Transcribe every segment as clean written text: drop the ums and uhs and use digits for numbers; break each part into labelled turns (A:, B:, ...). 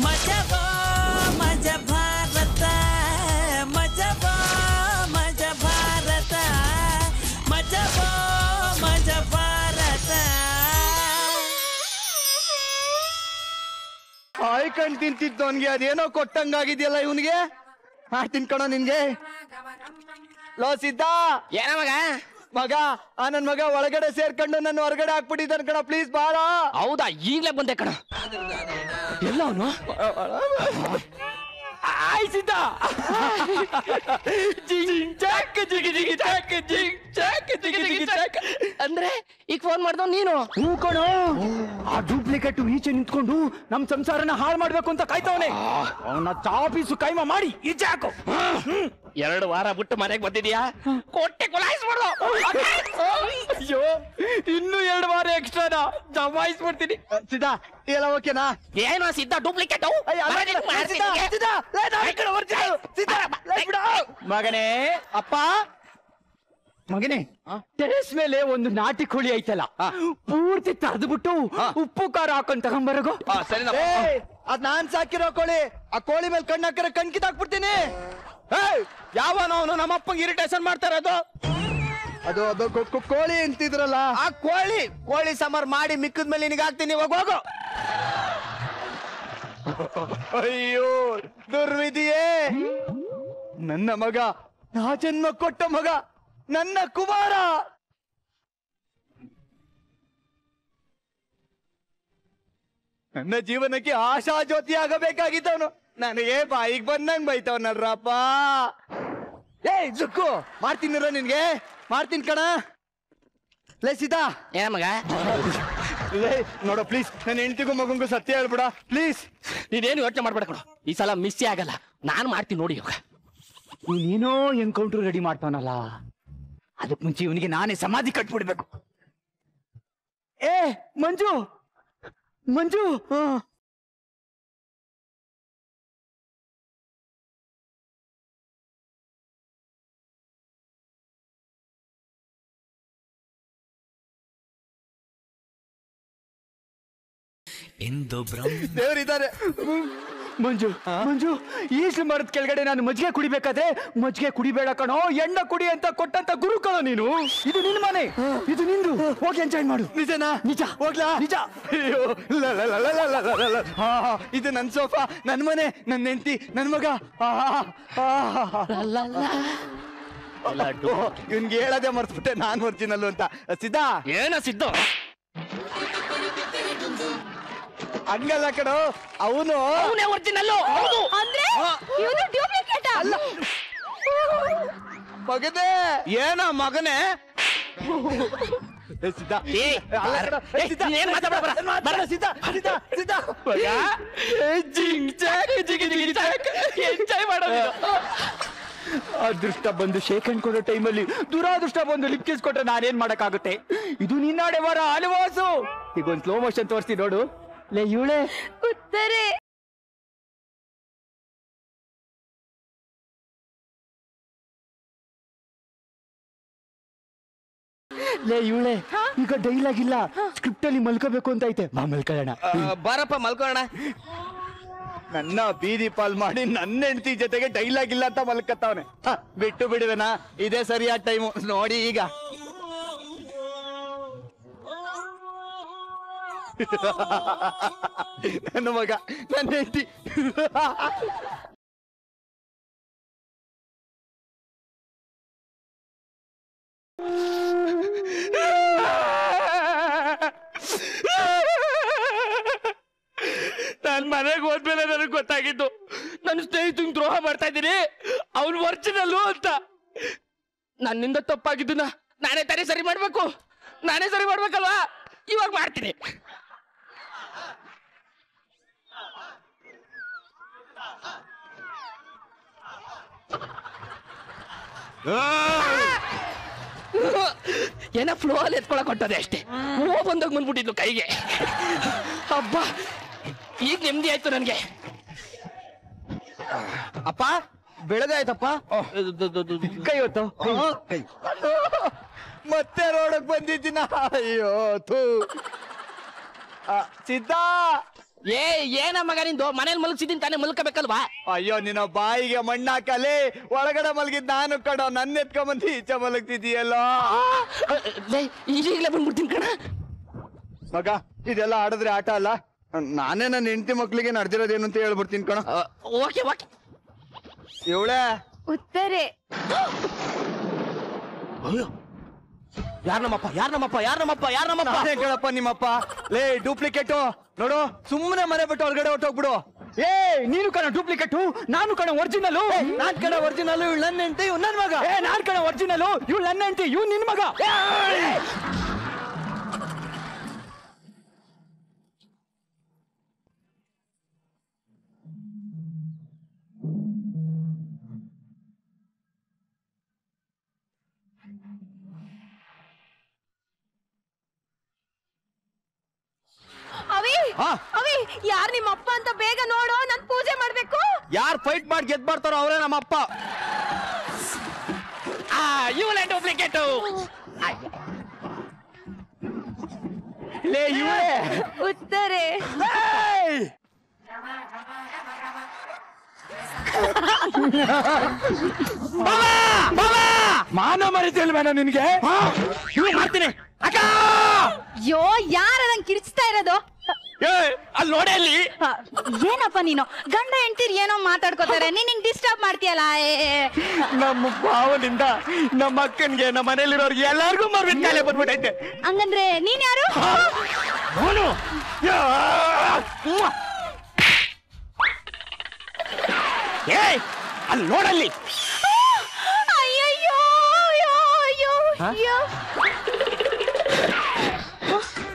A: ಮಜಬೋ ಮಜ ಭಾರತ ಮಜಬೋ ಮಜ ಭಾರತ ಮಜಬೋ ಮಜ ಭಾರತ.
B: ಆಯ್ಕಂಡ್ ತಿಂತಿದ್ದವನ್ಗೆ ಅದೇನೋ ಕೊಟ್ಟಂಗಾಗಿದೆಯಲ್ಲ ಇವನ್ಗೆ. ಮಾಡ್ತೀನಿ ಕಣೋ ನಿನ್ಗೆ. ಲೋ ಸಿದ್ಧ,
C: ಏನ ಮಗ
B: ಮಗ ನನ್ ಮಗ ಒಳಗಡೆ ಸೇರ್ಕೊಂಡು ನನ್ನ ಹೊರಗಡೆ ಹಾಕ್ಬಿಟ್ಟಿದ್ದಾನ ಕಣ, ಪ್ಲೀಸ್ ಬಾಳ.
C: ಹೌದಾ, ಈಗ್ಲೇ ಬಂದೆ ಕಣ. ಎಲ್ಲ ಅವನು ಆಯ್ಸಿದ್ದ. ಅಂದ್ರೆ ಈಗ ಫೋನ್ ಮಾಡ್ದವ್ ನೀನು?
D: ಹೂ ಕಣೋ, ಆ ಡೂಪ್ಲಿಕೇಟ್ ಈಚೆ ನಿಂತ್ಕೊಂಡು ನಮ್ ಸಂಸಾರನ ಹಾಳು ಮಾಡ್ಬೇಕು ಅಂತ ಕಾಯ್ತವನೆ. ಅವನ ಚಾಪೀಸು ಕೈಮ ಮಾಡಿ ಈಚೆ ಹಾಕು.
C: 2 ವಾರ ಬಿಟ್ಟು ಮನೆಗೆ ಬಂದಿದ್ಯಾ, ಕೊಟ್ಟೆ ಕೊಲಾಯಿಸ್ಬಿಡು.
D: ಅಯ್ಯೋ, ಇನ್ನು 2 ವಾರ ಎಕ್ಸ್ಟ್ರಾನ ಜಮಾಯಿಸ್ಬಿಡ್ತೀನಿ.
B: ಸಿದ್ಧ ಎಲ್ಲ ಓಕೆನಾ?
C: ಏನೋ ಸಿದ್ಧ ಡೂಪ್ಲಿಕೇಟ್
D: ಮಗನೇ. ಅಪ್ಪ ಮಗನೇ, ಟೆರೆಸ್ ಮೇಲೆ ಒಂದು ನಾಟಿ ಕೋಳಿ ಐತಲ್ಲ, ಪೂರ್ತಿ ತರದ್ಬಿಟ್ಟು ಉಪ್ಪು ಖಾರ ಹಾಕೊಂಡ್ ತಗೊಂಬರಗೋ.
B: ಅದ್ ನಾನ್ ಸಾಕಿರೋ ಕೋಳಿ. ಆ ಕೋಳಿ ಮೇಲೆ ಕಣ್ಣು ಹಾಕಿರೋ ಕಣ್ ಕಿತ್ತಾಕ್ಬಿಡ್ತೀನಿ.
D: ಯಾವನೋ ಅವನು ನಮ್ಮಪ್ಪಂಗೆ ಇರಿಟೇಷನ್ ಮಾಡ್ತಾ ಇರೋದು.
B: ಅದು ಕೋಳಿ ಅಂತಿದ್ರಲ್ಲ,
D: ಆ ಕೋಳಿ ಸಾಂಬಾರ್ ಮಾಡಿ ಮಿಕ್ಕದ ಮೇಲೆ ನಿನಗೆ ಹಾಕ್ತೀನಿ, ಇವಾಗ ಹೋಗು.
B: ಅಯ್ಯೋ ದುರ್ವಿಧಿಯೇ, ನನ್ನ ಮಗ, ನಾ ಜನ್ಮ ಕೊಟ್ಟ ಮಗ, ನನ್ನ ಕುಮಾರ. ನನ್ನ ಜೀವನಕ್ಕೆ ಆಶಾ ಜ್ಯೋತಿ ಆಗಬೇಕಾಗಿದ್ದವನು ನನಗೆ ಬಾಯಿಗೆ ಬಂದಂಗ್ ಬೈತವನಲ್ರಪ್ಪ. ಜುಕ್ಕು ಮಾಡ್ತೀನಿರ ನಿನ್ಗೆ, ಮಾಡ್ತೀನಿ ಕಣ. ಲೇ ಸೀತಾ,
C: ಏನ ಮಗ?
B: ಲೇ ನೋಡೋ ಪ್ಲೀಸ್, ನನ್ನ ಹೆಂಡತಿಗೂ ಮಗಂಗೂ ಸತ್ಯ ಹೇಳ್ಬಿಡ ಪ್ಲೀಸ್.
C: ನೀನೇನು ಯೋಚನೆ ಮಾಡ್ಬೇಡ ಕಣ, ಈ ಸಲ ಮಿಸ್ಸೇ ಆಗಲ್ಲ. ನಾನು ಮಾಡ್ತೀನಿ ನೋಡಿ. ಇವಾಗ
D: ನೀನೇನೋ ಎನ್ಕೌಂಟರ್ ರೆಡಿ ಮಾಡ್ತಾವನಲ್ಲ, ಅದಕ್ ಮುಂಚೆ ಇವನಿಗೆ ನಾನೇ ಸಮಾಧಿ ಕಟ್ಬಿಡ್ಬೇಕು. ಮಂಜು ಮಂಜು,
B: ದೇವರಿದ್ದಾರೆ.
D: ಮಂಜು ಮಂಜು, ಈಸ್ಲು ಮರದ ಕೆಳಗಡೆ ನಾನು ಮಜ್ಜಿಗೆ ಕುಡಿಬೇಕಾದ್ರೆ ಮಜ್ಜಿಗೆ ಕುಡಿಬೇಡ ಕಣೋ, ಎಣ್ಣ ಕುಡಿ ಅಂತ ಕೊಟ್ಟಂತ ಗುರು ಕಣೋ ನೀನು. ಇದು ನಿನ್ನ ಮನೆ, ಇದು ನಿಂದು, ಹೋಗಿ ಎಂಜಾಯ್ ಮಾಡು.
B: ನಿಜನಾ?
D: ನಿಜ,
B: ಹೋಗ್ಲಾ?
D: ನಿಜ.
B: ಅಯ್ಯೋ, ಇದು ನನ್ ಸೋಫಾ, ನನ್ ಮನೆ, ನನ್ನ ಹೆಂಡತಿ, ನನ್ ಮಗ. ಇವ್ನ್ಗೆ ಹೇಳದೆ ಮರ್ತ್ಬಿಟ್ಟೆ ನಾನ್ ಒರ್ಜಿನಲ್ಲು ಅಂತ. ಸಿದ್ಧ,
C: ಏನ ಸಿದ್ಧ?
B: ಹಂಗಲ್ಲ ಕಣೋ, ಅವನು
C: ಅವನೇ ಒರಿಜಿನಲ್ಲು. ಹೌದು
E: ಅಂದ್ರೆ ಇವನು ಡ್ಯೂಪ್ಲಿಕೇಟ್
B: ಅಲ್ಲ ಮಗನೇ.
D: ಏನ ಮಗನೇ?
B: ಸಿದ್ಧ,
C: ಏನ್ ಮಾತಾಡ
B: ಸಿದ್ಧ ಸಿದ್ಧ ಸಿದ್ಧ
C: ಎಂಜಾಯ್ ಮಾಡೋದು.
D: ಅದೃಷ್ಟ ಬಂದು ಶೇಕ್ ಹ್ಯಾಂಡ್ ಕೊಡೋ ಟೈಮಲ್ಲಿ ದುರಾದೃಷ್ಟ ಬಂದು ಲಿಪ್ ಕಿಸ್ ಕೊಟ್ರೆ ನಾನೇನ್ ಮಾಡಕ್ಕಾಗುತ್ತೆ? ಇದು ನಿನ್ನಾಡೆ ವಾರ ಅಲವಾಸು. ಈಗ ಒಂದ್ ಸ್ಲೋ ಮೋಷನ್ ತೋರಿಸ್ತೀನಿ ನೋಡು. ಲೇ ಇವಳೆ
E: ಉತ್ತರೆ
D: ಲೇ ಇವಳೆ, ಈಗ ಡೈಲಾಗ್ ಇಲ್ಲ, ಸ್ಕ್ರಿಪ್ಟ್ ಅಲ್ಲಿ ಮಲ್ಕೋಬೇಕು ಅಂತ ಐತೆ. ಮಲ್ಕೊಳ್ಳೋಣ,
C: ಬಾರಪ್ಪ ಮಲ್ಕೋಣ.
B: ನನ್ನ ಬೀದಿ ಪಾಲ್ ಮಾಡಿ ನನ್ನ ಹೆಂಡತಿ ಜೊತೆಗೆ ಡೈಲಾಗ್ ಇಲ್ಲ ಅಂತ ಮಲ್ಕತ್ತವನೆ. ಬಿಟ್ಟು ಬಿಡುವೆನಾ? ಇದೇ ಸರಿಯಾದ ಟೈಮು ನೋಡಿ. ಈಗ ನನ್ನ ಮಗ, ನನ್ನ ಹೆಂಡತಿ.
C: ನಾನ್ ಮನೆಗೆ ಹೋದ್ಮೇಲೆ ನನಗೆ ಗೊತ್ತಾಗಿದ್ದು ನನ್ನ ಸ್ನೇಹಿತಂಗ್ ದ್ರೋಹ ಮಾಡ್ತಾ ಇದ್ದೀನಿ, ಅವ್ನು ಒರಿಜಿನಲ್ಲು ಅಂತ. ನನ್ನಿಂದ ತಪ್ಪಾಗಿದ್ದನ್ನ ನಾನೇ ತಾನೇ ಸರಿ ಮಾಡ್ಬೇಕು, ನಾನೇ ಸರಿ ಮಾಡ್ಬೇಕಲ್ವಾ? ಇವಾಗ ಮಾಡ್ತೀನಿ. ಏನ ಫ್ಲೋ ಅಲ್ಲಿ ಎತ್ಕೊಳಕ್ ಹೊಟ್ಟದೆ ಅಷ್ಟೇ. ಹೂವು ಬಂದಾಗ ಬಂದ್ಬಿಟ್ಟಿದ್ಲು ಕೈಗೆ. ಹಬ್ಬ, ಈಗ ನೆಮ್ಮದಿ ಆಯ್ತು ನನ್ಗೆ.
B: ಅಪ್ಪ ಬೆಳಗಾಯ್ತಪ್ಪ.
D: ಕೈ ಹೊತ್ತು
B: ಮತ್ತೆ ರೋಡಕ್ ಬಂದಿದ್ದೀನ. ಅಯ್ಯೋ ಥೂ. ಸಿದ್ಧ,
C: ಏನ ಮಗ ನಿಂದು ಮನೇಲಿ ಮಲಗಿಸಿದೀನಿ ತಾನೇ ಮಲ್ಕಬೇಕಲ್ವಾ?
B: ಅಯ್ಯೋ ನಿನ್ನ ಬಾಯಿಗೆ ಮಣ್ಣಾಕಲೆ, ಒಳಗಡೆ ಮಲಗಿದ್ ನಾನು ಕಣೋ, ನನ್ನ ಎತ್ಕೊಂಬಂದು ಈಚೆ ಮಲಗ್ತಿದೀಯಲ್ಲ.
C: ಈಗಲೇ ಬಂದ್ಬಿಡ್ತೀನಿ ಕಣ.
B: ಮಗ ಇದೆಲ್ಲ ಆಡಿದ್ರೆ ಆಟ ಅಲ್ಲ. ನಾನೇ ನನ್ನ ಹೆಂಡತಿ ಮಕ್ಳಿಗೆ ನಡೆದಿರೋದೇನು ಅಂತ ಹೇಳ್ಬಿಡ್ತೀನಿ ಕಣ.
C: Okay okay.
B: ಇವಳೆ
E: ಉತ್ತರೆ.
C: ಯಾರ್ ನಮ್ಮಪ್ಪ?
B: ನಾನೇ ಕೇಳಪ್ಪ ನಿಮ್ಮಪ್ಪ. ಲೇ ಡೂಪ್ಲಿಕೇಟು ನೋಡು, ಸುಮ್ಮನೆ ಮನೆ ಬಿಟ್ಟು ಹೊರಗಡೆ ಹೊಟ್ಟೋಗ್ಬಿಡು.
D: ಏ ನೀನು ಕಣ ಡೂಪ್ಲಿಕೇಟು, ನಾನು ಕಣ ಒರಿಜಿನಲ್.
B: ನಾನ್ ಕಣ ಒರಿಜಿನಲ್, ಇವಳು ನನ್ನ ಹೆಂಡತಿ, ಇವ್ ನನ್ ಮಗ.
D: ನಾನ್ ಕಣ ಒರಿಜಿನಲ್, ಇವ್ಳು ನನ್ನ ಹೆಂಡತಿ, ಇವ್ ನಿನ್ ಮಗ.
E: ಅವಿ ಯಾರ್ ನಿಮ್ಮ ಅಪ್ಪ ಅಂತ ಬೇಗ ನೋಡು, ನಾನ್ ಪೂಜೆ ಮಾಡ್ಬೇಕು.
B: ಯಾರು ಫೈಟ್ ಮಾಡಿ ಗೆದ್ ಬರ್ತಾರೋ ಅವರೇ ನಮ್ಮಪ್ಪ.
C: ಇವಳೆ ಡೂಪ್ಲಿಕೇಟು.
B: ಲೇ ಇವಳೆ
E: ಉತ್ತರೆ.
D: ಮಾನ ಮರಿತಿಲ್ವೇನೋ ನಿನ್ಗೆ?
C: ಮಾಡ್ತೀನಿ ಅಕ್ಕ.
E: ಯೋ ಯಾರ ನಂಗೆ ಕಿರ್ಚ್ತಾ ಇರೋದು?
C: ಅಲ್ಲಿ ನೋಡೆ ಅಲ್ಲಿ.
E: ಏನಪ್ಪ ನೀನು ಗಂಡ ಹೆಂಡ್ತೀರ್ ಏನೋ ಮಾತಾಡ್ಕೋತಾರೆ, ನೀನ್ ಹಿಂಗ್ ಡಿಸ್ಟರ್ಬ್ ಮಾಡ್ತೀಯಲ್ಲ.
B: ನಮ್ಮ ಭಾವನಿಂದ ನಮ್ಮ ಅಕ್ಕನ್ಗೆ, ನಮ್ಮ ಮನೇಲಿರೋರ್ಗೆ ಎಲ್ಲಾರ್ಗು ಮರ್ವಿನ ಕಾಯಿಲೆ ಬಂದ್ಬಿಟ್ಟೈತೆ.
E: ಹಂಗಂದ್ರೆ ನೀನ್ ಯಾರು?
C: ಅಲ್ಲಿ ನೋಡಲ್ಲಿ.
E: ಅಯ್ಯಯ್ಯೋ ಅಯ್ಯೋ.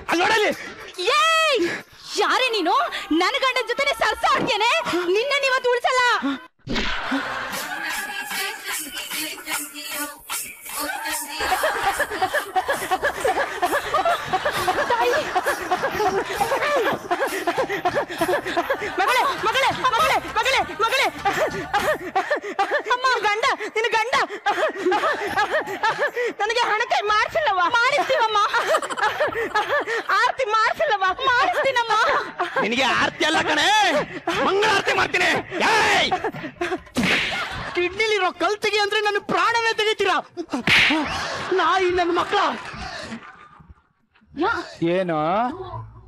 C: ಅಲ್ಲಿ ನೋಡಲ್ಲಿ.
E: ಏಯ್ ಯಾರೇ ನೀನು? ನನ್ನ ಗಂಡನ ಜೊತೆ ಸರ್ಸ ಆಡ್ತೇನೆ, ನಿನ್ನ ನೀವತ್ತು ಉಳಿಸಲ್ಲ. ಮಗಳೇ ಮಗಳೇ ಮಗಳೇ ಮಗಳೇ ಮಗಳೇ ಅಮ್ಮ, ಗಂಡ ನಿನ್ನ ಗಂಡ ನನಗೆ ಹಣಕಾಯಿ ಮಾಡಿಸಿಲ್ಲವ? ಮಾಡಿಸ್ತೀವಮ್ಮ. ಆರತಿ ಮಾಡಿಸಿಲ್ಲವ? ಮಾಡಿಸ್ತೀನಮ್ಮ.
C: ನಿನಗೆ ಆರತಿ ಅಲ್ಲ ಕಣೆ, ಮಂಗಳಾರತಿ ಮಾಡ್ತೀನಿ. ಕಿಡ್ನಿಲಿರೋ ಕಲ್ ತೆಗಿ ಅಂದ್ರೆ ನನ್ನ ಪ್ರಾಣನೇ ತೆಗಿತೀರಾ? ನಾಯಿ ನನ್ನ ಮಕ್ಕಳ.
D: ಏನೋ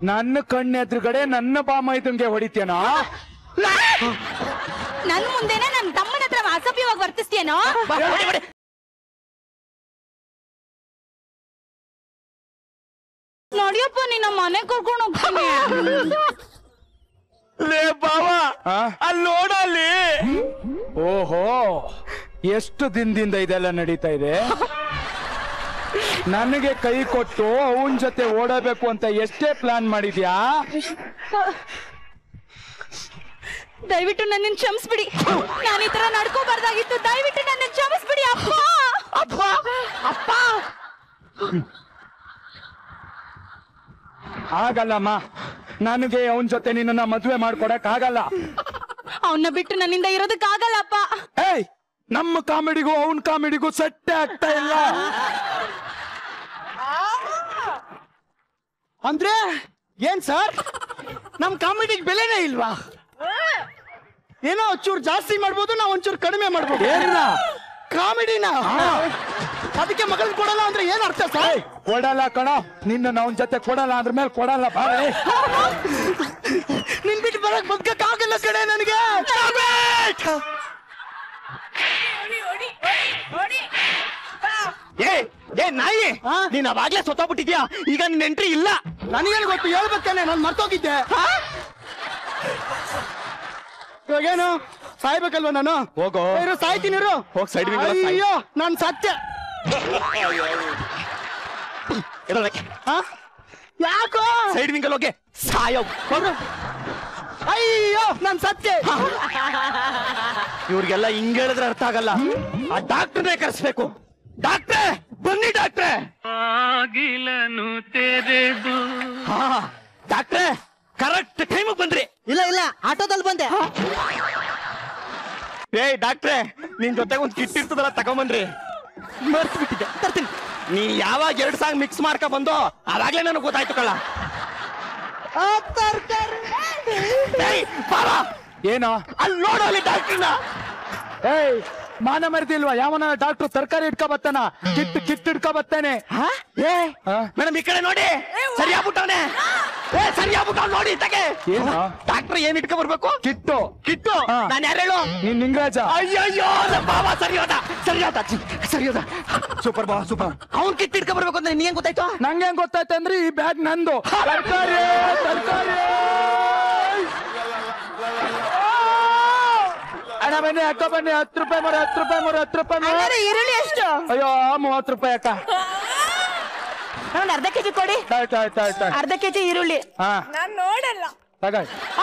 D: ನನ್ನ ಕಣ್ಣು ಎದುರುಗಡೆ ನನ್ನ ಬಾಮೈದಂಗೆ ಹೊಡಿತೇನೋ?
E: ನನ್ ಮುಂದೆನೆ ನನ್ನ ತಮ್ಮನ ಹತ್ರ ಅಸಭ್ಯವಾಗಿ ವರ್ತಿಸ್ತೀಯೇನೋ? ನೋಡಿಯಪ್ಪ ನಿನ್ನ ಮನೆ ಕರ್ಕೊಂಡು ಹೋಗ್ತೀನಿ.
B: ಲೇ ಬಾವ ಅಲ್ಲಿ ನೋಡಲ್ಲಿ.
D: ಓಹೋ, ಎಷ್ಟು ದಿನದಿಂದ ಇದೆಲ್ಲ ನಡೀತಾ ಇದೆ? ನನಗೆ ಕೈ ಕೊಟ್ಟು ಅವನ್ ಜೊತೆ ಓಡಬೇಕು ಅಂತ ಎಷ್ಟೇ ಪ್ಲಾನ್ ಮಾಡಿದ್ಯಾ?
E: ದಯವಿಟ್ಟು ನನ್ನನ್ನು ಕ್ಷಮಿಸ್ಬಿಡಿ. ನಾನು ಈ ತರ ನಡ್ಕೋಬಾರ್ದಾಗಿತ್ತು. ದಯವಿಟ್ಟು ನನ್ನನ್ನು ಕ್ಷಮಿಸ್ಬಿಡಿ ಅಪ್ಪ.
C: ಅಪ್ಪ ಅಪ್ಪ.
D: ಆಗಲ್ಲಮ್ಮ, ನನಗೆ ಅವನ್ ಜೊತೆ ನಿನ್ನ ಮದುವೆ ಮಾಡ್ಕೊಡಕ್ ಆಗಲ್ಲ.
E: ಅವನ್ನ ಬಿಟ್ಟು ನನ್ನಿಂದ ಇರೋದಕ್ಕಾಗಲ್ಲಪ್ಪ.
D: ಏಯ್, ನಮ್ಮ ಕಾಮಿಡಿಗೂ ಅವನ್ ಕಾಮಿಡಿಗೂ ಸೆಟ್ಟೆ ಆಗ್ತಾ ಇಲ್ಲ.
C: ಅಂದ್ರೆ ಏನ್ ಸರ್, ನಮ್ ಕಾಮಿಡಿಗೆ ಬೆಲೆನೇ ಇಲ್ವಾ? ಏನೋ ಒಂಚೂರು ಜಾಸ್ತಿ ಮಾಡ್ಬೋದು, ನಾವು ಒಂಚೂರು ಕಡಿಮೆ ಮಾಡ್ಬೋದು.
D: ಏನಿಲ್ಲ
C: ಕಾಮಿಡಿನ ಅದಕ್ಕೆ ಮಗಳನ್ನ ಕೊಡಲ್ಲ ಅಂದ್ರೆ ಏನ್ ಅರ್ಥ ಸರ್?
D: ಕೊಡಲ್ಲ ಕಣೋ, ನಿನ್ನ ಅವನ್ ಜೊತೆ ಕೊಡಲ್ಲ ಅಂದ್ರ ಮೇಲೆ ಕೊಡಲ್ಲ. ಬಾರೆ
C: ನಿನ್ ಬಿಟ್ಟು ಬರಕ್ ಬದುಕಕ್ಕಾಗಲ್ಲ ಕಡೆ ನನಗೆ. ಏ ನಾಯಿ, ನೀನ್ ಅವಾಗ್ಲೇ ಸೊತ್ತೋಗ್ಬಿಟ್ಟಿದ್ಯಾ, ಈಗ ನಿನ್ ಎಂಟ್ರಿ ಇಲ್ಲ. ನನಗೇನು ಗೊತ್ತು, ಹೇಳ್ಬೇಕೇನೆ, ನಾನು ಮರ್ತೋಗಿದ್ದೆ. ಇವಾಗೇನು ಸಾಯ್ಬೇಕಲ್ವ ನಾನು?
B: ಹೋಗೋ.
C: ಸಾಯ್ತೀನಿ.
B: ಹೋಗ್ ಸೈಡ್.
C: ಅಯ್ಯೋ ನಾನ್ ಸತ್ಯ. ಯಾಕೋ
B: ಸೈಡ್ ವಿಂಗಲ್ ಹೋಗಿ
C: ಸಾಯೋ. ಅಯ್ಯೋ ನಾನ್ ಸತ್ಯ.
B: ಇವ್ರಿಗೆಲ್ಲ ಹಿಂಗ್ ಹೇಳಿದ್ರೆ ಅರ್ಥ ಆಗಲ್ಲ.
C: ಆ ಡಾಕ್ಟರ್ನೇ ಕರೆಸ್ಬೇಕು. ಡಾಕ್ಟ್ರೆ ಬನ್ನಿ ಡಾಕ್ಟ್ರೆ.
A: ಆಗಿಲನು ತೆರೆದು.
C: ಹಾ ಡಾಕ್ಟ್ರೆ, ಕರೆಕ್ಟ್ ಟೈಮಿಗೆ ಬಂದ್ರಿ.
F: ಇಲ್ಲ ಆಟೋದಲ್ಲಿ ಬಂದೆ.
B: ಏಯ್ ಡಾಕ್ಟ್ರೆ, ನಿನ್ ಜೊತೆಗೆ ಒಂದ್ ಕಿಟ್ ಇರ್ತದಲ್ಲ, ತಗೊಂಬನ್ರಿ.
C: ಮರ್ತು ಬಿಟ್ಟಿದ್ದೆ, ತರ್ತೀನಿ.
B: ನೀ ಯಾವಾಗ 2 ಸಾಂಗ್ ಮಿಕ್ಸ್ ಮಾಡ್ಕೊ ಬಂದೋ ಅವಾಗ್ಲೇ ನನಗೆ ಗೊತ್ತಾಯ್ತು ಕಳ್ಳ.
F: ತರ್ಕಾರಿ
D: ಏನೋ
C: ಅಲ್ಲಿ ನೋಡು ಅಲ್ಲಿ ಡಾಕ್ಟರ್ನ.
D: ಏಯ್ ಮಾನ ಮರ್ದಿಲ್ವಾ? ಯಾವನ ಡಾಕ್ಟರ್ ತರಕಾರಿ ಇಟ್ಕೊ ಬತ್ತಾನ, ಕಿಟ್ ಇಟ್ಕೊ ಬತ್ತಾನೆ.
C: ಮೇಡಮ್ ಈ ಕಡೆ ನೋಡಿ, ಸರಿಯಾಗ್ಬಿಟ್ಟವನೆ. ಸರಿಯಾಗ್ಬಿಟ್ಟವ್ ನೋಡಿ ತಗೆ.
D: ಏನು
C: ಡಾಕ್ಟರ್ ಏನ್ ಇಟ್ಕೊ ಬರ್ಬೇಕು?
D: ಕಿಟ್ಟು.
C: ಕಿಟ್ಟು ನಾನು ಯಾರು ಹೇಳು?
D: ನೀನ್ ನಿಂಗರಾಜ.
C: ಅಯ್ಯಯ್ಯೋ ಬಾಬಾ ಸರಿಯೋದ
D: ಸೂಪರ್ ಬಾ ಸೂಪರ್.
C: ಅವ್ನ್ ಕಿಟ್ ಇಟ್ಕೊ ಬರ್ಬೇಕು ಅಂದ್ರೆ ನೀನ್ ಗೊತ್ತಾಯ್ತು?
D: ನಂಗೆ ಹೆಂಗ್ ಗೊತ್ತಾಯ್ತು ಅಂದ್ರೆ ಈ ಬ್ಯಾಗ್ ನಂದು. ತರಕಾರಿ ಅಣ್ಣ ಬನ್ನಿ ಅಕ್ಕ ಬನ್ನಿ. 10 ರೂಪಾಯಿ ಮರ, 10 ರೂಪಾಯಿ ಮರ, 10 ರೂಪಾಯಿ ಮರ.
E: ಈರುಳ್ಳಿ ಎಷ್ಟು?
D: ಅಯ್ಯೋ 30 ರೂಪಾಯಿ ಅಕ್ಕ.
E: ಒಂದ್ ಅರ್ಧ ಕೆಜಿ ಕೊಡಿ.
D: ಆಯ್ತು ಆಯ್ತು ಆಯ್ತು.
E: ಅರ್ಧ ಕೆಜಿ ಈರುಳ್ಳಿ.
D: ಹಾ
E: ನಾನ್ ನೋಡಲ್ಲ.
D: ತಗ.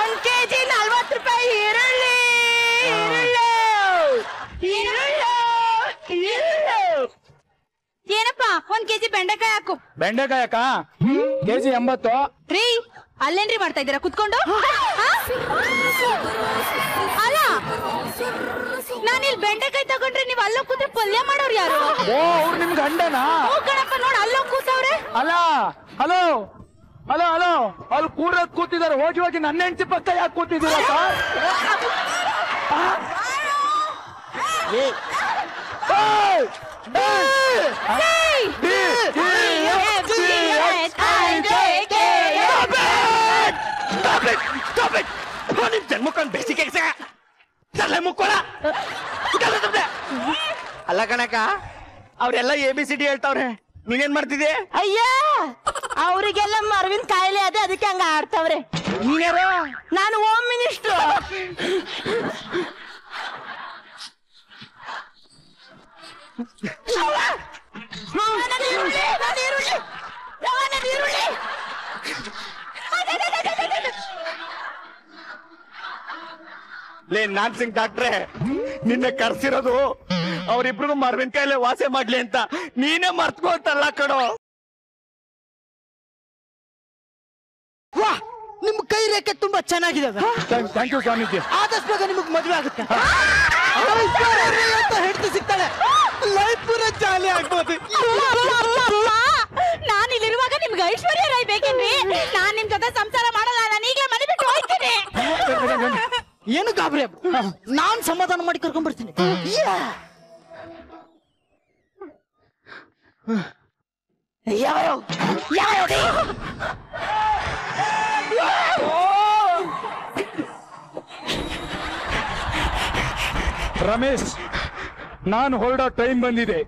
E: 1 ಕೆಜಿ 40 ರೂಪಾಯಿ ಈರುಳ್ಳಿ. ಏನಪ್ಪ 1 ಕೆಜಿ ಬೆಂಡೆಕಾಯಿ ಹಾಕು.
D: ಬೆಂಡೆಕಾಯಿ ಅಕ್ಕ ಕೆಜಿ 80.
E: ರೀ ಅಲ್ಲೇನ್ರಿ ಮಾಡ್ತಾ ಇದ್ದೀರಾ ಕುತ್ಕೊಂಡು? ಅಲ್ಲ ನಾನಿಲ್ಲಿ ಬೆಂಡೆಕಾಯಿ ತಗೊಂಡ್ರೆ ನೀವ್ ಅಲ್ಲೋ ಕೂತ್ರೆ ಪಲ್ಯ ಮಾಡೋರು ಯಾರು?
D: ಓ ಅವ್ರು ನಿಮ್ ಗಂಡನಾ?
E: ಕಣಪ್ಪ ನೋಡ್ ಅಲ್ಲೋ ಕೂತವ್ರೆ.
D: ಅಲ್ಲ ಹಲೋ ಹಲೋ ಹಲೋ ಅಲ್ಲಿ ಕೂತಿದ್ದಾರೆ. ಹೋಗಿ ನನ್ನ ಹೆಂಡತಿ ಪಕ್ಕ ಯಾಕೆ ಕೂತಿದ್ದೀರ?
C: ಜನ್ಮಕ್ಕೊಂದು ಬೇಸಿಗೆ ಮುಕ್ಕೋಳ. ಅಲ್ಲ ಕಣಕ, ಅವ್ರೆಲ್ಲ ABCD ಹೇಳ್ತಾವ್ರೆ, ನೀನೇನ್ ಮಾಡ್ತಿದ್ದೆ?
E: ಅಯ್ಯ ಅವ್ರಿಗೆಲ್ಲ ಮರವಿನ ಕಾಯಿಲೆ ಅದೇ, ಅದಕ್ಕೆ ಹಂಗ ಆಡ್ತಾವ್ರೆ.
C: ನೀನ್ಯಾರು?
E: ನಾನು ಹೋಮ್ ಮಿನಿಸ್ಟರ್.
C: ಲೇ ನಾನ್ ಸಿಂಗ್ ಡಾಕ್ಟ್ರೆ, ನಿನ್ನೆ ಕರ್ಸಿರೋದು ಅವ್ರಿಬ್ರಿಗೂ ಮರವಿನ ಕಾಯಿಲೆ ವಾಸೆ ಮಾಡ್ಲಿ ಅಂತ. ನೀನೇ ಮರ್ತ್ಕೊಂತಲ್ಲ ಕಣೋ.
F: ನಿಮ್ ಕೈ ರೇಖೆ ತುಂಬಾ ಚೆನ್ನಾಗಿದಾವೆ.
D: Thank you Swamiji.
F: ಆದಷ್ಟು ಬೇಗ ನಿಮಗ್ ಮದುವೆ ಆಗುತ್ತೆ. ಹೆಂಡತಿ ಸಿಗ್ತಾಳೆ, ಲೈಫ್ ಪೂರ ಜಾಲಿ ಆಗ್ಬೋದು.
E: ನಾನು ಇಲ್ಲಿರುವಾಗ ನಿಮ್ಗೆ ಐಶ್ವರ್ಯ ರೈ ಬೇಕೇನ್ರಿ? ನಾನ್ ನಿಮ್ ಜೊತೆ ಸಂಸಾರ ಮಾಡಲ್ಲ. ನಾನು ಈಗಲೇ ಮನೆ ಬಿಟ್ಟು ಹೋಗ್ತೀನಿ.
F: ಏನು ಗಾಬರಿ, ನಾನ್ ಸಮಾಧಾನ ಮಾಡಿ ಕರ್ಕೊಂಡ್ ಬರ್ತೀನಿ.
D: ರಮೇಶ್, ನಾನು ಹೊರಡೋ ಟೈಮ್ ಬಂದಿದೆ.